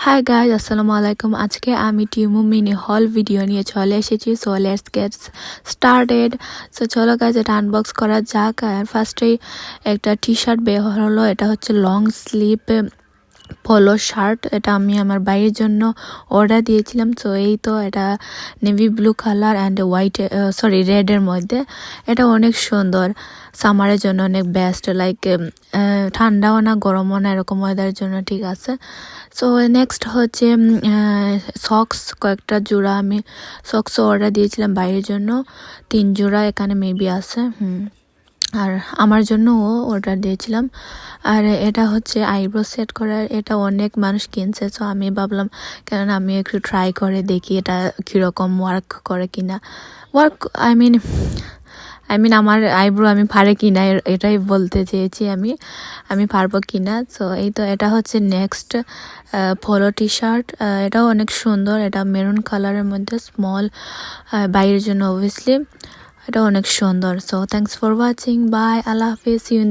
Hi guys, আসসালামু আলাইকুম। আজকে আমি টিমু মিনি হল ভিডিও নিয়ে চলে এসেছি। So let's get started. So চলো গাইজ, এটা আনবক্স করা যাক। আর ফার্স্টেই একটা টি শার্ট বের হলো। এটা হচ্ছে লং স্লিভ পোলো শার্ট। এটা আমি আমার বাইরের জন্য অর্ডার দিয়েছিলাম। সো এই তো, এটা navy blue colour and white রেডের মধ্যে। এটা অনেক সুন্দর, সামারের জন্য অনেক বেস্ট। লাইক ঠান্ডাও না গরমও না, এরকম ওয়েদারের জন্য ঠিক আছে। সো নেক্সট হচ্ছে সক্স, কয়েকটা জোড়া আমি সক্সও অর্ডার দিয়েছিলাম বাইরের জন্য। 3 জোড়া এখানে মেবি আছে। আর আমার জন্যও অর্ডার দিয়েছিলাম। আর এটা হচ্ছে আইব্রো সেট করার। এটা অনেক মানুষ কিনছে, সো আমি ভাবলাম কেননা আমি একটু ট্রাই করে দেখি এটা কীরকম ওয়ার্ক করে কিনা। আই মিন আমার আইব্রো আমি পারে কিনা, এটাই বলতে চেয়েছি আমি পারবো কিনা। সো এই তো, এটা হচ্ছে নেক্সট পোলো টি শার্ট। এটাও অনেক সুন্দর। এটা মেরুন কালারের মধ্যে, স্মল, বাইরের জন্য অবভিয়াসলি। এটা অনেক সুন্দর। So thanks for watching, bye, আল্লাহ হাফিজ, ইউ ইন